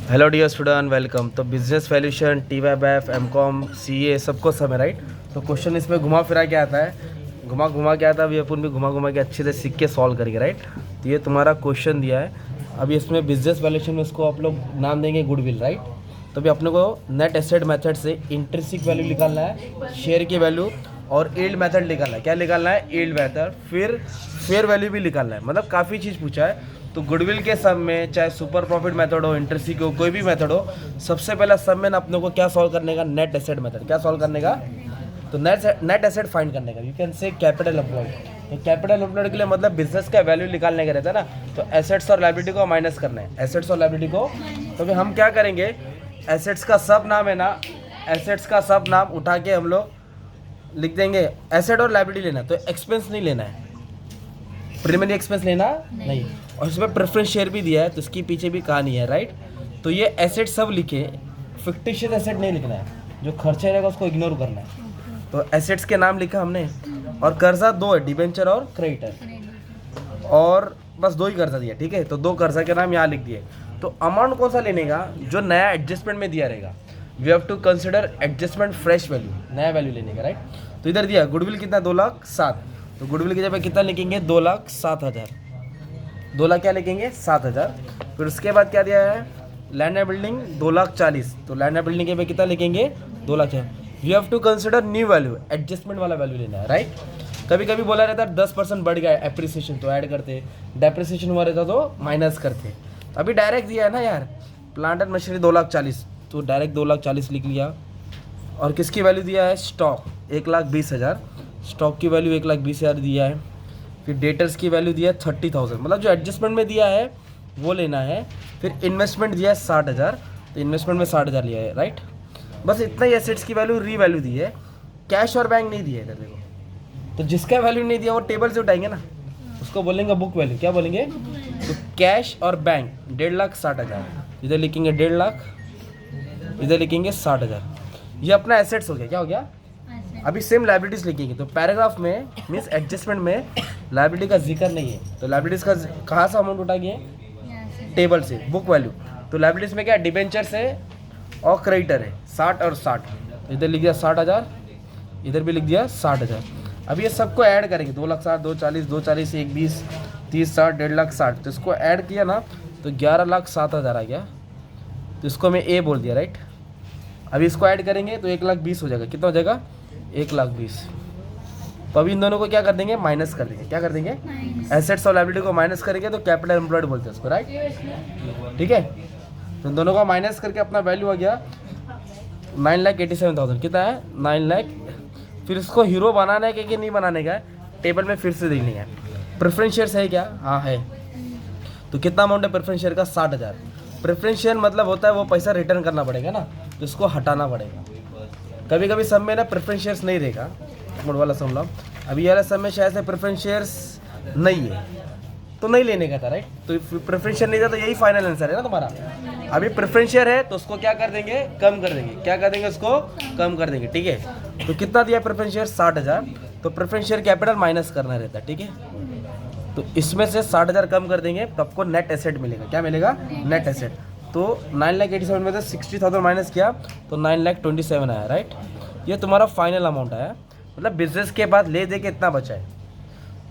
Hello dear student, welcome. तो business valuation, T web F, M com, C A सबको सब है, right. तो क्वेश्चन इसमें घुमा फिरा के आता है, घुमा घुमा के आता है। अभी अपन भी घुमा घुमा के अच्छे से सीख के सॉल्व करेंगे, राइट। तो ये तुम्हारा क्वेश्चन दिया है। अभी इसमें बिजनेस वैल्यूएशन में इसको आप लोग नाम देंगे गुडविल, राइट। तो अभी अपने को नेट एसेट मेथड से इंट्रिंसिक वैल्यू निकालना है, शेयर की वैल्यू और यील्ड मेथड निकालना है। क्या निकालना है? Yield method. फिर फेयर वैल्यू भी निकालना है। मतलब काफ़ी चीज़ पूछा है। तो गुडविल के सम में चाहे सुपर प्रॉफिट मेथड हो, इंट्रिंसिक हो, कोई भी मेथड हो, सबसे पहला सम में ना अपने को क्या सॉल्व करने का? Net asset method. क्या सॉल्व करने का? तो नेट एसेट फाइंड करने का। You can say capital employed. तो कैपिटल एम्प्लॉयड के लिए मतलब बिजनेस का वैल्यू निकालने का रहता है ना। तो एसेट्स और लायबिलिटी को माइनस करना है, एसेट्स और लायबिलिटी को। तो फिर हम क्या करेंगे? एसेट्स का सब नाम है ना, एसेट्स का सब नाम उठा के हम लोग लिख देंगे। एसेट और लायबिलिटी लेना, तो एक्सपेंस नहीं लेना है, प्राइमरी एक्सपेंस लेना नहीं। और इसमें प्रेफरेंस शेयर भी दिया है, तो इसके पीछे भी कहानी है, राइट। तो ये एसेट सब लिखे, फिक्टिशियस एसेट नहीं लिखना है, जो खर्चा रहेगा उसको इग्नोर करना है। तो एसेट्स के नाम लिखा हमने। और कर्जा दो है, डिबेंचर और क्रेडिटर, और बस दो ही कर्जा दिया, ठीक है। तो दो कर्जा के नाम यहाँ लिख दिए। तो अमाउंट कौन सा लेने का? जो नया एडजस्टमेंट में दिया रहेगा। We have to consider adjustment fresh value, नया वैल्यू लेने का, राइट। तो इधर दिया गुडविल कितना? 2,07,000। तो गुडविल की जगह कितना लिखेंगे? 2,07,000। 2 लाख क्या लिखेंगे? 7,000। फिर उसके बाद क्या दिया है? Land and building 2,40,000। तो लैंड एंड बिल्डिंग के पे कितना लिखेंगे? 2,00,000। You have to consider new value, adjustment वाला वैल्यू लेना है, राइट। कभी कभी बोला रहता है 10% बढ़ गया एप्रिसिएशन, तो ऐड करते। डेप्रिसिएशन हुआ रहता तो माइनस करते। अभी डायरेक्ट दिया है ना यार, प्लांट एंड मशीनरी 2,40,000, तो डायरेक्ट 2,40,000 लिख लिया। और किसकी वैल्यू दिया है? स्टॉक 1,20,000। स्टॉक की वैल्यू 1,20,000 दिया है। फिर डेटर्स की वैल्यू दिया है 30,000, मतलब जो एडजस्टमेंट में दिया है वो लेना है। फिर इन्वेस्टमेंट दिया है 60,000, तो इन्वेस्टमेंट में 60,000 लिया है, राइट। बस इतना ही एसेट्स की वैल्यू री वैल्यू दी है। कैश और बैंक नहीं दिया है इधर, देखो। तो जिसका वैल्यू नहीं दिया वो टेबल से उठाएंगे ना, उसको बोलेंगे बुक वैल्यू। क्या बोलेंगे? तो कैश और बैंक 1,60,000, इधर लिखेंगे 1,50,000, इधर लिखेंगे 60,000। ये अपना एसेट्स हो गया। क्या हो गया? अभी सेम लाइबिलिटीज लिखेंगे। तो पैराग्राफ में मीन्स एडजस्टमेंट में लाइबिलिटी का जिक्र नहीं है, तो लाइबिलिटीज का कहाँ से अमाउंट उठाएंगे? टेबल से, बुक वैल्यू। तो लाइबिलिटीज में क्या? डिबेंचर से और क्रेडिटर है 60 और 60। इधर लिख दिया 60,000, इधर भी लिख दिया 60,000। अब ये सबको ऐड करेंगे, 2,60,000, 2,40,000, 2,40,000, 1,20,000, 30, 60, 1,60,000। तो इसको ऐड किया ना तो 11,07,000 आ गया। तो इसको मैं ए बोल दिया, राइट। अभी इसको ऐड करेंगे तो 1,20,000 हो जाएगा। कितना हो जाएगा? 1,20,000। तो अभी इन दोनों को क्या कर देंगे? माइनस कर देंगे। क्या कर देंगे? एसेट्स और लायबिलिटी को माइनस करेंगे तो कैपिटल एम्प्लॉयड बोलते हैं उसको, राइट। ठीक है। तो इन दोनों को माइनस करके अपना वैल्यू आ गया 9,87,000। कितना है? 9 लाख। फिर इसको हीरो बनाना है कि नहीं बनाने का है, टेबल में फिर से देख लेंगे। प्रेफरेंस शेयर्स है क्या? हाँ है। तो कितना अमाउंट है प्रेफरेंस शेयर का? 60,000। प्रेफरेंस शेयर मतलब होता है वो पैसा रिटर्न करना पड़ेगा ना, तो इसको हटाना पड़ेगा। कभी कभी सब में ना प्रेफरेंस शेयर्स नहीं रहेगा, मोड वाला समझ लो। अभी वाला सब में शायद से प्रेफरेंस शेयर्स नहीं है, तो नहीं लेने का था, राइट। तो प्रेफरेंस शेयर नहीं था, तो यही फाइनल आंसर है ना तुम्हारा। अभी प्रेफरेंस शेयर है तो उसको क्या कर देंगे? कम कर देंगे। क्या कर देंगे? उसको कम कर देंगे, ठीक है। तो कितना दिया प्रेफरेंस शेयर? 60,000। तो प्रेफरेंस शेयर कैपिटल माइनस करना रहता है, ठीक है। तो इसमें से 60,000 कम कर देंगे तो आपको नेट एसेट मिलेगा। क्या मिलेगा? Net asset. तो 9,87,000 में से 60,000 माइनस किया तो 9,27,000 आया, राइट। ये तुम्हारा फाइनल अमाउंट आया। मतलब बिजनेस के बाद ले दे के इतना बचा है,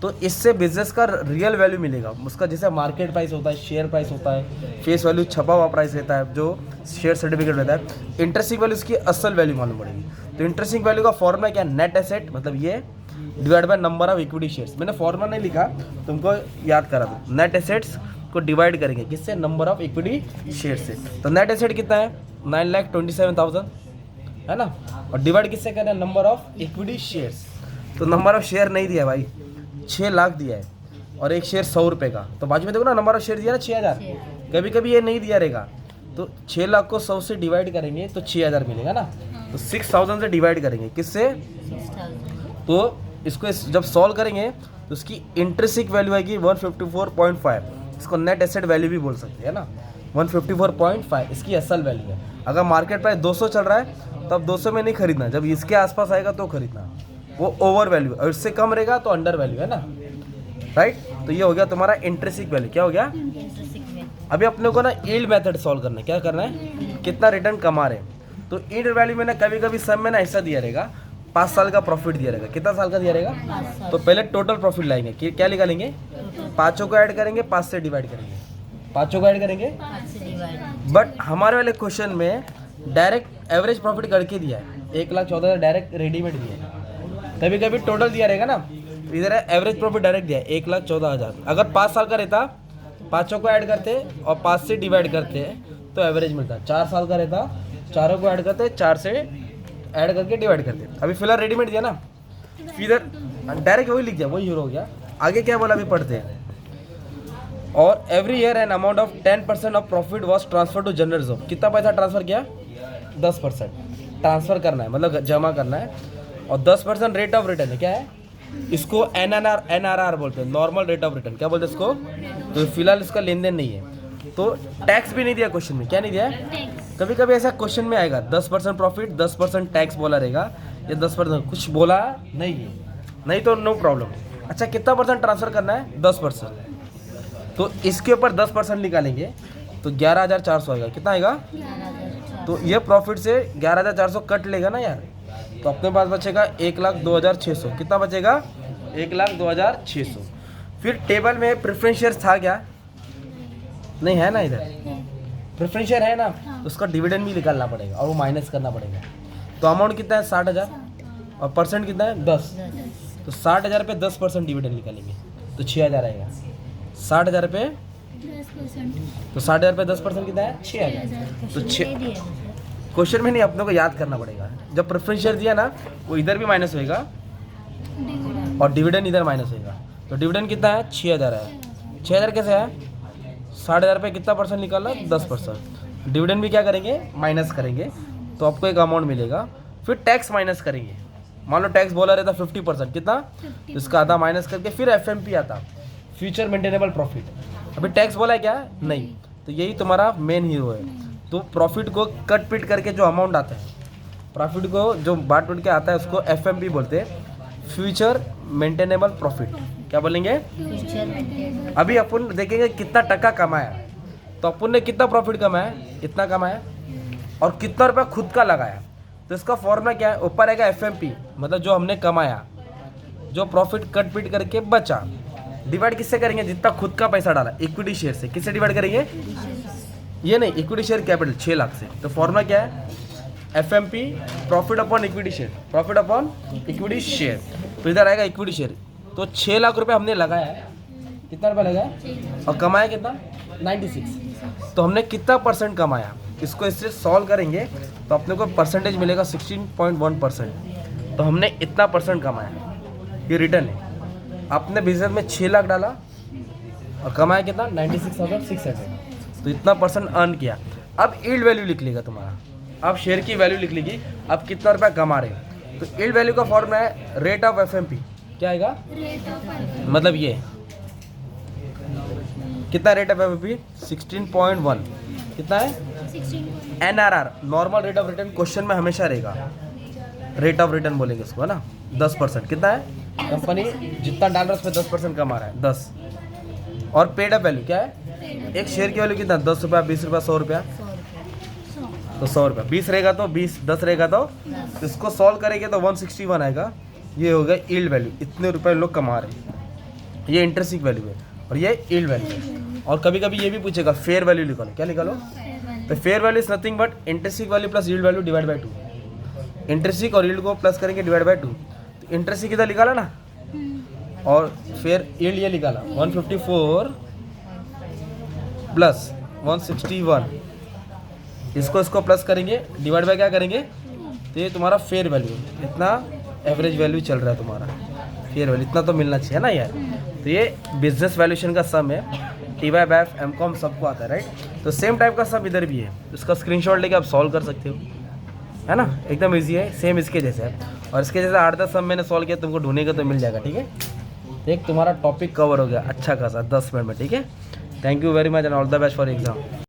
तो इससे बिजनेस का रियल वैल्यू मिलेगा उसका। जैसे मार्केट प्राइस होता है, शेयर प्राइस होता है, फेस वैल्यू छपा हुआ प्राइस रहता है, जो शेयर सर्टिफिकेट रहता है। इंटरेस्टिंग वैल्यू इसकी असल वैल्यू मालूम पड़ेगी। तो इंटरेस्टिंग वैल्यू का फॉर्मूला क्या? नेट एसेट मतलब ये divide by number of equity shares. मैंने फॉर्मूला नहीं लिखा, तुमको याद करा दूँ। नेट एसेट्स को डिवाइड करेंगे किससे? नंबर ऑफ इक्विटी शेयर से। तो नेट एसेट कितना है? 9,27,000 है ना। और डिवाइड किससे करना है? Number of equity shares. तो नंबर ऑफ शेयर नहीं दिया भाई, 6 लाख दिया है, और एक शेयर 100 रुपये का। तो बाजू में देखो ना, नंबर ऑफ शेयर दिया ना 6,000। कभी कभी ये नहीं दिया रहेगा, तो 6 लाख को 100 से डिवाइड करेंगे तो 6,000 मिलेगा ना। तो 6,000 से डिवाइड करेंगे किससे? तो इसको जब सॉल्व करेंगे तो इसकी इंट्रिंसिक वैल्यू आएगी 154.5। इसको नेट एसेट वैल्यू भी बोल सकते हैं ना। 154.5 इसकी असल वैल्यू है। अगर मार्केट प्राइस 200 चल रहा है तो अब 200 में नहीं खरीदना, जब इसके आसपास आएगा तो खरीदना, वो ओवर वैल्यू। और इससे कम रहेगा तो अंडर वैल्यू है ना, राइट। तो ये हो गया तुम्हारा इंट्रिंसिक वैल्यू। क्या हो गया? अभी अपने को ना यील्ड मेथड सॉल्व करना है। क्या करना है, कितना रिटर्न कमा रहे हैं। तो यील्ड वैल्यू में ना कभी कभी सम में ना ऐसा दिया रहेगा 5 साल का प्रॉफिट दिया रहेगा। कितना साल का दिया रहेगा, तो पहले टोटल प्रॉफिट लाएंगे कि क्या निकालेंगे, 5 को ऐड करेंगे, 5 से डिवाइड करेंगे, 5 को ऐड करेंगे। बट हमारे वाले क्वेश्चन में डायरेक्ट एवरेज प्रॉफिट करके दिया है, 1,14,000 डायरेक्ट रेडीमेड दिया है। कभी कभी टोटल दिया रहेगा ना, इधर एवरेज प्रॉफिट डायरेक्ट दिया है 1,14,000। अगर 5 साल का रहता 5 को ऐड करते और 5 से डिवाइड करते तो एवरेज मिलता। 4 साल का रहता 4 को ऐड करते, 4 से ऐड करके डिवाइड करते। अभी फिलहाल रेडीमेड दिया ना, इधर डायरेक्ट वही लिख दिया, वही हीरो हो गया। आगे क्या बोला अभी पढ़ते हैं। और every year an amount of 10% of profit was transfer to general reserve. कितना पैसा ट्रांसफर किया, 10% ट्रांसफर करना है, मतलब जमा करना है। और 10% रेट ऑफ रिटर्न है, क्या है, इसको NRR बोलते हैं, नॉर्मल रेट ऑफ रिटर्न। क्या बोलते हैं इसको, तो फिलहाल इसका लेन देन नहीं है। तो टैक्स भी नहीं दिया क्वेश्चन में, क्या नहीं दिया है। कभी कभी ऐसा क्वेश्चन में आएगा 10% प्रॉफिट 10% टैक्स बोला रहेगा, या 10% कुछ बोला नहीं है, नहीं तो नो प्रॉब्लम। अच्छा कितना परसेंट ट्रांसफर करना है, 10%। तो इसके ऊपर 10% निकालेंगे तो 11,400 आएगा। कितना आएगा, तो ये प्रॉफिट से 11,400 कट लेगा ना यार, तो अपने पास बचेगा 1,02,600। कितना बचेगा, 1,02,600। फिर टेबल में प्रेफरेंस शेयर्स था क्या, नहीं है ना, इधर प्रेफरेंस शेयर है ना, तो उसका डिविडेंड भी निकालना पड़ेगा और वो माइनस करना पड़ेगा। तो अमाउंट कितना है, 60,000, और परसेंट कितना है, 10। तो 60,000 पे 10% डिविडेंड निकालेंगे तो 6,000 आएगा। 60,000 पे 10%, तो 60,000 पे 10% कितना है, 6,000। तो 6 क्वेश्चन में नहीं, अपने को याद करना पड़ेगा। जब प्रेफरेंस शेयर दिया ना, वो इधर भी माइनस होएगा और डिविडेंड इधर माइनस होएगा। तो डिविडेंड कितना है, 6,000 है। 6,000 कैसे है, 60,000 पे कितना परसेंट निकाला, 10%। डिविडेंड भी क्या करेंगे, माइनस करेंगे, तो आपको एक अमाउंट मिलेगा। फिर टैक्स माइनस करेंगे। मान लो टैक्स बोला रहता 50%, कितना, तो इसका आधा माइनस करके फिर FMP आता, फ्यूचर मेंटेनेबल प्रॉफिट। अभी टैक्स बोला है क्या, नहीं, तो यही तुम्हारा मेन हीरो है। तो प्रॉफिट को कट पिट करके जो अमाउंट आता है, प्रॉफिट को जो बांट पिट के आता है, उसको FMP बोलते हैं, फ्यूचर मेंटेनेबल प्रॉफिट। क्या बोलेंगे, अभी अपन देखेंगे कितना टका कमाया। तो अपन ने कितना प्रॉफिट कमाया, इतना कमाया, और कितना रुपया खुद का लगाया। तो इसका फॉर्मूला क्या है, ऊपर आएगा FMP, मतलब जो हमने कमाया, जो प्रॉफिट कट पिट करके बचा, डिवाइड किससे करेंगे, जितना खुद का पैसा डाला, इक्विटी शेयर से। किससे डिवाइड करेंगे, ये नहीं, इक्विटी शेयर कैपिटल 6 लाख से। तो फॉर्मूला क्या है, FMP profit upon equity share, profit upon equity share. तो इधर आएगा इक्विटी शेयर। तो 6 लाख रुपए हमने लगाया है, कितना रुपया लगाया और कमाया कितना, 96। तो हमने कितना परसेंट कमाया, इसको इससे सॉल्व करेंगे तो अपने को परसेंटेज मिलेगा 16.1%। तो हमने इतना परसेंट कमाया, ये रिटर्न है। आपने बिजनेस में 6 लाख डाला और कमाया कितना, 96,600। तो इतना परसेंट अर्न किया। अब यील्ड वैल्यू लिख लेगा तुम्हारा, अब शेयर की वैल्यू लिख लेगी, अब कितना रुपया कमा रहे हैं। तो यील्ड वैल्यू का फॉर्मूला है रेट ऑफ FMP। क्या आएगा, मतलब ये कितना रेट ऑफ FMP, 16.1। कितना है, 16, NRR normal rate of return question में हमेशा रहेगा, रेट ऑफ रिटर्न बोलेंगे इसको, है ना। 10% कितना है, कंपनी जितना डाल रहा है उस पर 10% कमा रहा है, 10। और पेड अप वैल्यू क्या है, एक शेयर की वैल्यू कितना, 10 रुपया, 20 रुपया, 100 रुपया। तो 100 रुपया, 20 रहेगा तो 20, 10 रहेगा तो इसको सॉल्व करेंगे तो 161 आएगा। ये हो गया यील्ड वैल्यू, इतने रुपए लोग कमा रहे हैं। ये इंटरेस्टिंग वैल्यू है और ये यील्ड वैल्यू है। और कभी कभी ये भी पूछेगा फेयर वैल्यू निकालो, क्या निकालो, तो fair value is nothing but interesting value plus yield value divide by 2। Interesting और यील्ड को प्लस करेंगे डिवाइड बाय 2। तो इंटरेस्टिंग कितना निकाला ना, और फिर यील्ड ये निकाला 154 प्लस 161। इसको प्लस करेंगे डिवाइड बाय क्या करेंगे, तो ये तुम्हारा फेयर वैल्यू, इतना एवरेज वैल्यू चल रहा है तुम्हारा, फेयर वैल्यू इतना तो मिलना चाहिए ना यार। तो ये बिजनेस वैल्यूएशन का सम है, TYBF MCOM सबको आता है, राइट। तो सेम टाइप का सम इधर भी है, इसका स्क्रीनशॉट लेके आप सॉल्व कर सकते हो, है ना, एकदम इजी है, सेम इसके जैसे है। और इसके जैसे 8-10 सम मैंने सॉल्व किया, तुमको ढूंढेगा तो मिल जाएगा, ठीक है। एक तुम्हारा टॉपिक कवर हो गया अच्छा खासा 10 मिनट में, ठीक है। Thank you very much and all the best for exam.